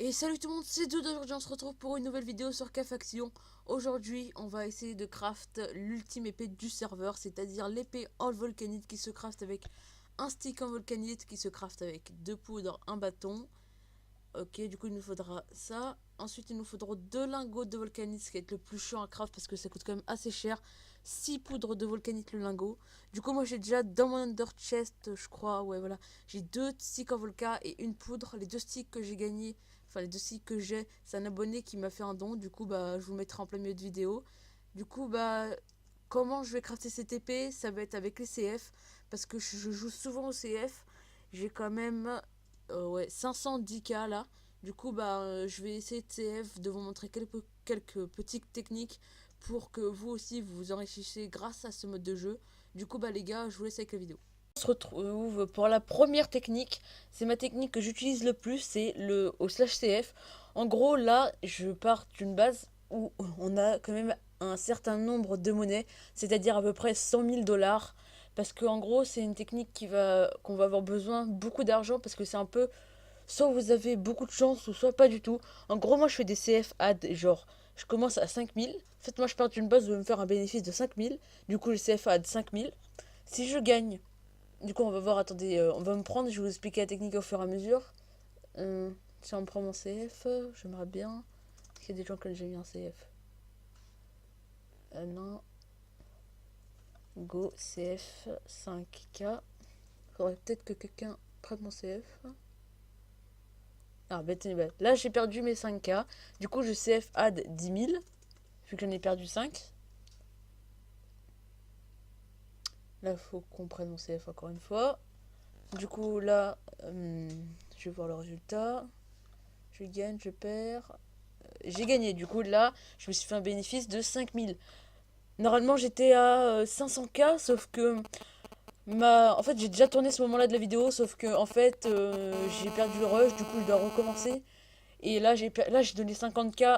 Et salut tout le monde, c'est Dodo. Aujourd'hui on se retrouve pour une nouvelle vidéo sur K-Faction. Aujourd'hui on va essayer de craft l'ultime épée du serveur, c'est-à-dire l'épée en volcanite qui se craft avec un stick en volcanite, qui se craft avec 2 poudres, un bâton. Ok, du coup il nous faudra ça. Ensuite il nous faudra 2 lingots de volcanite, ce qui va être le plus chiant à craft parce que ça coûte quand même assez cher. 6 poudres de volcanite le lingot. Du coup moi j'ai déjà dans mon under chest, je crois, ouais voilà. J'ai 2 sticks en volca et une poudre. Les 2 sticks que j'ai gagnés, enfin les 2 sticks que j'ai, c'est un abonné qui m'a fait un don. Du coup bah je vous mettrai en plein milieu de vidéo. Du coup bah comment je vais crafter cette épée, ça va être avec les CF. Parce que je joue souvent au CF. J'ai quand même ouais, 510k là. Du coup, bah, je vais essayer de CF de vous montrer quelques petites techniques pour que vous aussi vous vous enrichissiez grâce à ce mode de jeu. Du coup, bah, les gars, je vous laisse avec la vidéo. On se retrouve pour la première technique. C'est ma technique que j'utilise le plus, c'est le au slash CF. En gros, là, je pars d'une base où on a quand même un certain nombre de monnaies, c'est-à-dire à peu près 100 000 $. Parce que en gros, c'est une technique qu'on va avoir besoin beaucoup d'argent parce que c'est un peu soit vous avez beaucoup de chance ou soit pas du tout. En gros, moi je fais des CF add, genre je commence à 5 000. En fait, moi je pars d'une base où je vais me faire un bénéfice de 5 000. Du coup, le CF add 5 000. Si je gagne, du coup, on va voir, attendez, on va me prendre, je vais vous expliquer la technique au fur et à mesure. Si on me prend mon CF, j'aimerais bien. Est-ce qu'il y a des gens que j'ai mis un CF Non. Go, CF 5K. Faudrait peut-être que quelqu'un prenne mon CF. Ah, bête, bête. Là, j'ai perdu mes 5K. Du coup, je CF add 10 000. Vu que j'en ai perdu 5. Là, il faut qu'on prenne mon CF encore une fois. Du coup, là, je vais voir le résultat. Je gagne, je perds. J'ai gagné. Du coup, là, je me suis fait un bénéfice de 5 000. Normalement, j'étais à 500K, sauf que en fait, j'ai déjà tourné ce moment-là de la vidéo, sauf que en fait, j'ai perdu le rush. Du coup, je dois recommencer. Et là, j'ai donné 50K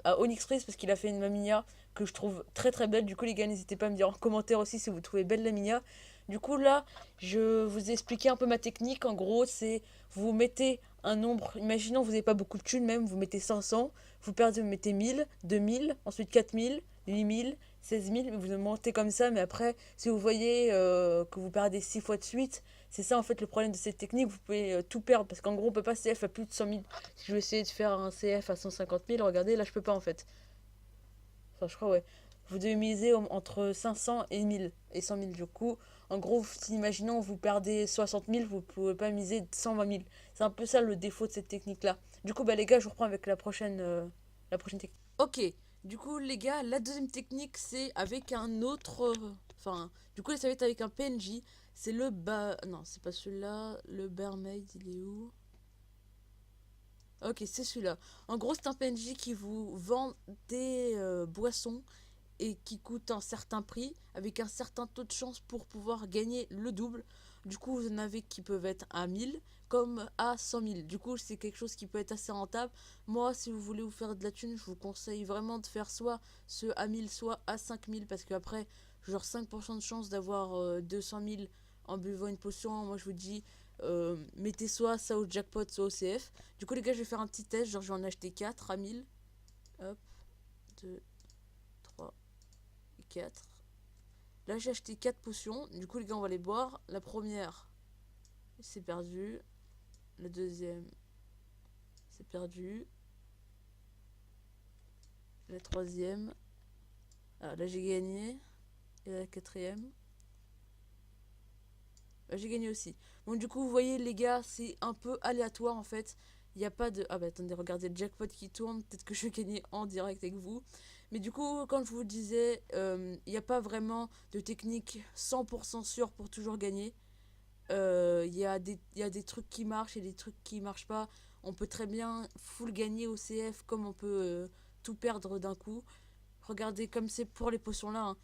à Onyx Freeze parce qu'il a fait une Mamiya que je trouve très très belle. Du coup, les gars, n'hésitez pas à me dire en commentaire aussi si vous trouvez belle la Mamiya. Du coup, là, je vous ai expliqué un peu ma technique. En gros, c'est vous mettez un nombre. Imaginons vous n'avez pas beaucoup de thunes, même, vous mettez 500. Vous perdez, vous mettez 1000, 2000, ensuite 4000, 8000, 16 000. Vous montez comme ça, mais après, si vous voyez que vous perdez 6 fois de suite, c'est ça en fait le problème de cette technique. Vous pouvez tout perdre parce qu'en gros, on peut pas CF à plus de 100 000. Si je vais essayer de faire un CF à 150 000, regardez, là je peux pas en fait. Enfin, je crois, ouais. Vous devez miser entre 500 et 1000 et 100 000. Du coup, en gros, si imaginons vous perdez 60 000, vous pouvez pas miser 120 000. C'est un peu ça le défaut de cette technique-là. Du coup, bah les gars, je vous reprends avec la prochaine technique. Ok, du coup, les gars, la deuxième technique, c'est avec un autre. Enfin, du coup, ça va être avec un PNJ. C'est le bas. Non, c'est pas celui-là. Le Barmaid, il est où? Ok, c'est celui-là. En gros, c'est un PNJ qui vous vend des boissons et qui coûte un certain prix avec un certain taux de chance pour pouvoir gagner le double. Du coup, vous en avez qui peuvent être à 1000 comme à 100 000. Du coup, c'est quelque chose qui peut être assez rentable. Moi, si vous voulez vous faire de la thune, je vous conseille vraiment de faire soit ce à 1000, soit à 5000 parce qu'après, genre 5% de chance d'avoir 200 000 en buvant une potion. Moi, je vous dis, mettez soit ça au jackpot, soit au CF. Du coup, les gars, je vais faire un petit test. Genre, je vais en acheter 4 à 1000. Hop, 2, 3, 4. Là, j'ai acheté 4 potions. Du coup, les gars, on va les boire. La première, c'est perdu. La deuxième, c'est perdu. La troisième, ah, là, j'ai gagné. Et la quatrième, bah, j'ai gagné aussi. Bon, du coup, vous voyez, les gars, c'est un peu aléatoire en fait. Il n'y a pas de. Ah, bah attendez, regardez le jackpot qui tourne. Peut-être que je vais gagner en direct avec vous. Mais du coup, quand je vous disais, il n'y a pas vraiment de technique 100% sûre pour toujours gagner. Il y a des trucs qui marchent et des trucs qui marchent pas. On peut très bien full gagner au CF comme on peut tout perdre d'un coup. Regardez comme c'est pour les potions là, hein.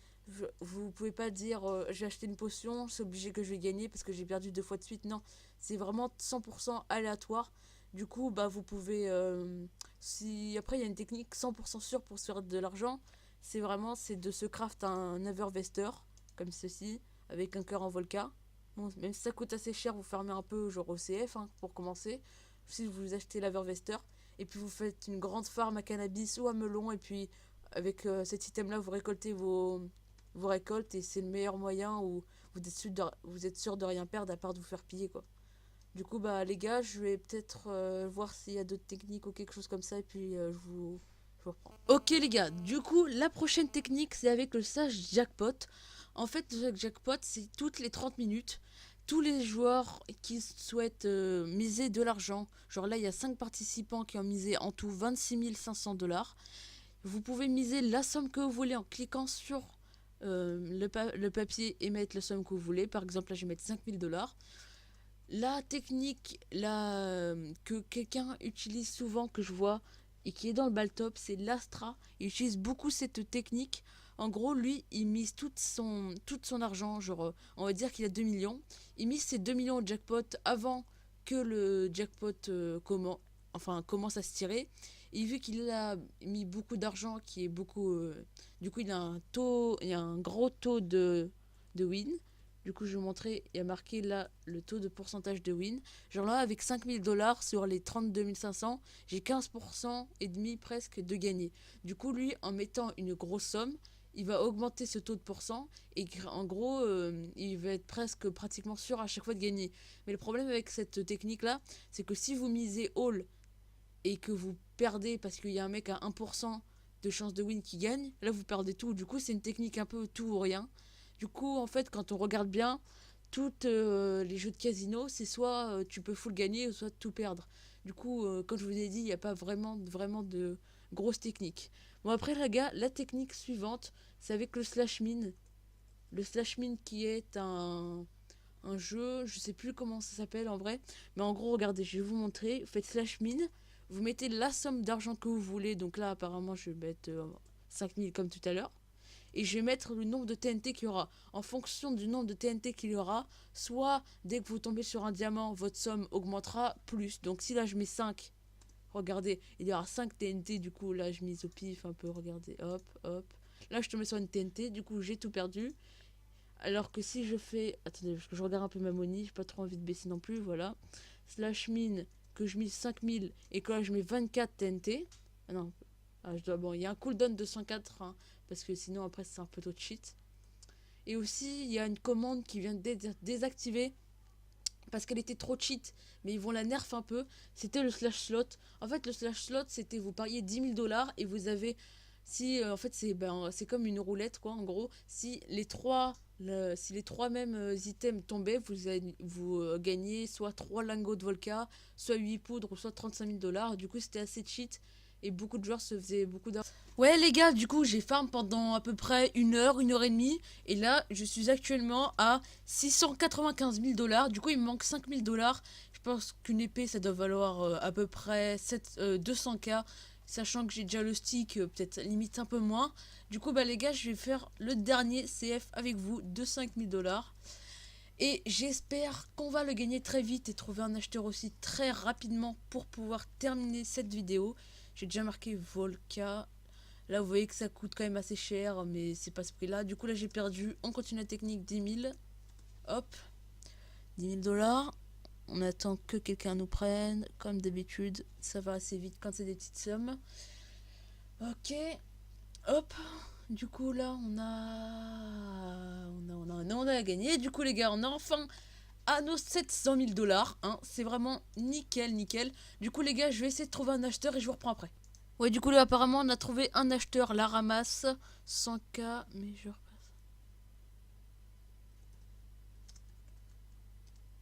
Vous pouvez pas dire j'ai acheté une potion, c'est obligé que je vais gagner parce que j'ai perdu 2 fois de suite. Non, c'est vraiment 100% aléatoire. Du coup, bah vous pouvez si après il y a une technique 100% sûre pour se faire de l'argent, c'est de se craft un Nevervester comme ceci avec un cœur en volca. Bon, même si ça coûte assez cher, vous fermez un peu genre au CF hein, pour commencer. si vous achetez l'Havervester. Et puis vous faites une grande farm à cannabis ou à melon. Et puis avec cet item là vous récoltez vos récoltes. Et c'est le meilleur moyen où vous êtes sûr de rien perdre à part de vous faire piller quoi. Du coup bah les gars je vais peut-être voir s'il y a d'autres techniques ou quelque chose comme ça. Et puis je vous reprends. Ok les gars, du coup la prochaine technique c'est avec le slash jackpot. En fait le jackpot c'est toutes les 30 minutes. Tous les joueurs qui souhaitent miser de l'argent, genre là il y a 5 participants qui ont misé en tout 26 500 $. Vous pouvez miser la somme que vous voulez en cliquant sur le papier et mettre la somme que vous voulez. Par exemple là je vais mettre 5000 $. La technique que quelqu'un utilise souvent, que je vois, et qui est dans le Baltop, c'est l'Astra. Il utilise beaucoup cette technique. En gros, lui, il mise tout son argent, genre, on va dire qu'il a 2 millions. Il mise ses 2 millions au jackpot avant que le jackpot commence à se tirer. Et vu qu'il a mis beaucoup d'argent, qui est beaucoup... du coup, il a un gros taux de win. Du coup, je vais vous montrer, il y a marqué là le taux de pourcentage de win. Genre là, avec 5000 $ sur les 32 500, j'ai 15% et demi presque de gagner. Du coup, lui, en mettant une grosse somme, il va augmenter ce taux de pourcent et en gros, il va être pratiquement sûr à chaque fois de gagner. Mais le problème avec cette technique-là, c'est que si vous misez all et que vous perdez parce qu'il y a un mec à 1% de chance de win qui gagne, là vous perdez tout. Du coup, c'est une technique un peu tout ou rien. Du coup, en fait, quand on regarde bien, tous les jeux de casino, c'est soit tu peux full gagner, soit tout perdre. Du coup, comme je vous ai dit, il n'y a pas vraiment de grosses techniques. Bon, après, les gars, la technique suivante, c'est avec le slash min. Le slash min qui est un jeu, je sais plus comment ça s'appelle en vrai, mais en gros, regardez, je vais vous montrer. Vous faites slash min, vous mettez la somme d'argent que vous voulez. Donc là, apparemment, je vais mettre 5000 comme tout à l'heure. Et je vais mettre le nombre de TNT qu'il y aura. En fonction du nombre de TNT qu'il y aura, soit dès que vous tombez sur un diamant, votre somme augmentera plus. Donc si là je mets 5, regardez, il y aura 5 TNT. Du coup là je mise au pif un peu, regardez, hop, hop. Là je tombais sur une TNT, du coup j'ai tout perdu. Alors que si je fais... Attendez, parce que je regarde un peu ma money, j'ai pas trop envie de baisser non plus, voilà. Slash min, que je mise 5000 et que là je mets 24 TNT. Ah non, bon, il y a un cooldown de 104, hein, parce que sinon après c'est un peu trop de cheat. Et aussi il y a une commande qui vient de désactiver parce qu'elle était trop cheat, mais ils vont la nerf un peu. C'était le slash slot. En fait le slash slot c'était vous pariez 10 000 $ et vous avez... Si en fait c'est comme une roulette quoi en gros. Si les trois mêmes items tombaient, vous gagnez soit 3 lingots de Volca, soit 8 poudres, ou soit 35 000 $. Du coup c'était assez cheat et beaucoup de joueurs se faisaient beaucoup d'argent. Ouais les gars, du coup j'ai farm pendant à peu près une heure et demie. Et là je suis actuellement à 695 000 $. Du coup il me manque 5 000 $. Je pense qu'une épée ça doit valoir à peu près 200k. Sachant que j'ai déjà le stick, peut-être limite un peu moins. Du coup bah les gars je vais faire le dernier CF avec vous de 5 000 $. Et j'espère qu'on va le gagner très vite et trouver un acheteur aussi très rapidement pour pouvoir terminer cette vidéo. J'ai déjà marqué Volca. Là, vous voyez que ça coûte quand même assez cher, mais c'est pas ce prix-là. Du coup, là, j'ai perdu. On continue la technique 10 000. Hop. 10 000 $. On attend que quelqu'un nous prenne. Comme d'habitude, ça va assez vite quand c'est des petites sommes. Ok. Hop. Du coup, là, on a gagné. Du coup, les gars, on a enfin à nos 700 000 $. Hein. C'est vraiment nickel, nickel. Du coup, les gars, je vais essayer de trouver un acheteur et je vous reprends après. Ouais, du coup, là, apparemment, on a trouvé un acheteur, la ramasse, 100k, mais je repasse.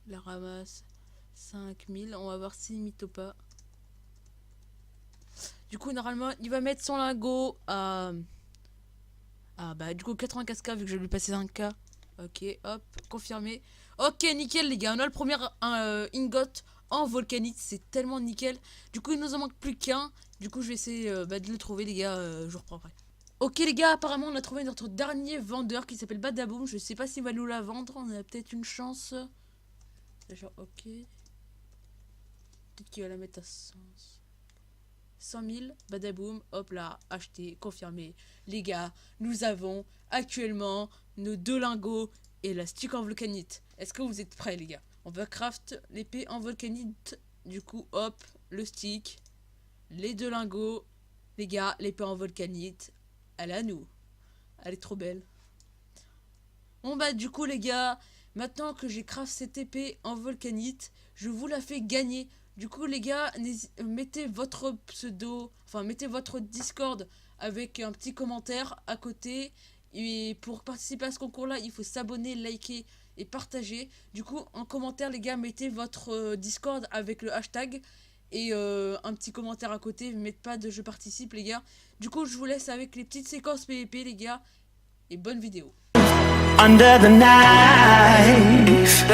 La ramasse, 5000, on va voir s'il mythe ou pas. Du coup, normalement, il va mettre son lingot à... Ah, bah, du coup, 95k, vu que je vais lui passer 1k. Ok, hop, confirmé. Ok, nickel, les gars, on a le premier ingot en volcanite, c'est tellement nickel. Du coup, il nous en manque plus qu'un. Du coup, je vais essayer de le trouver, les gars. Je vous reprends après. Ok, les gars, apparemment, on a trouvé notre dernier vendeur qui s'appelle Badaboom. Je sais pas s'il va nous la vendre. On a peut-être une chance. Genre, ok. Peut-être qu'il va la mettre à 100 000. Badaboom, hop là, acheté, confirmé. Les gars, nous avons actuellement nos 2 lingots et la stick en volcanite. Est-ce que vous êtes prêts, les gars? On va craft l'épée en volcanite Du coup, hop, le stick, les 2 lingots. Les gars, l'épée en volcanite, elle est à nous. Elle est trop belle. Bon bah du coup les gars, maintenant que j'ai craft cette épée en volcanite, je vous la fais gagner. Du coup les gars, mettez votre pseudo, enfin mettez votre Discord avec un petit commentaire à côté. Et pour participer à ce concours-là, il faut s'abonner, liker et partager. Du coup, en commentaire les gars, mettez votre Discord avec le hashtag. Et un petit commentaire à côté, mettez pas de je participe les gars. Du coup, je vous laisse avec les petites séquences PVP les gars. Et bonne vidéo. Under the knife,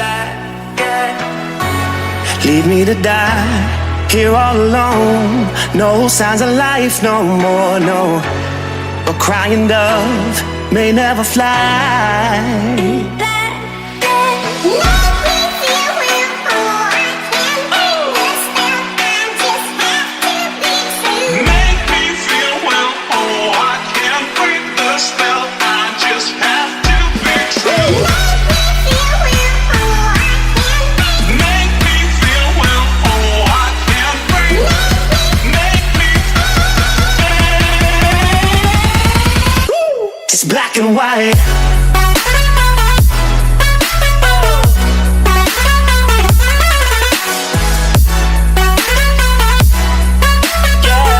leave me to die here all alone. No signs of life no more, no. A crying dove may never fly. It's black and white. Yeah.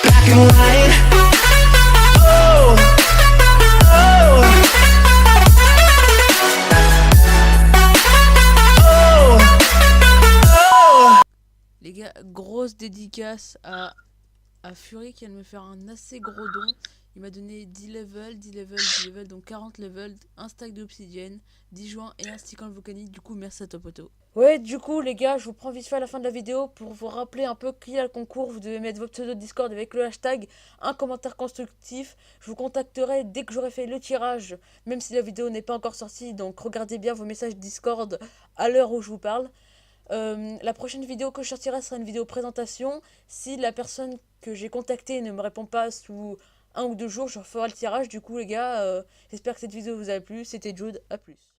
Black and white. Oh. Oh. Oh. Oh. Les gars, grosse dédicace à Fury qui vient de me faire un assez gros don. Il m'a donné 10 levels, 10 levels, 10 levels, donc 40 levels, un stack d'obsidienne, 10 joints et un stick en volcanique. Du coup, merci à toi, poteau. Ouais, du coup, les gars, je vous prends vite fait à la fin de la vidéo pour vous rappeler un peu qui a le concours. Vous devez mettre votre pseudo Discord avec le hashtag, un commentaire constructif. Je vous contacterai dès que j'aurai fait le tirage, même si la vidéo n'est pas encore sortie. Donc, regardez bien vos messages Discord à l'heure où je vous parle. La prochaine vidéo que je sortirai sera une vidéo présentation. Si la personne que j'ai contactée ne me répond pas sous 1 ou 2 jours, je ferai le tirage. Du coup les gars, j'espère que cette vidéo vous a plu. C'était Jude, à plus.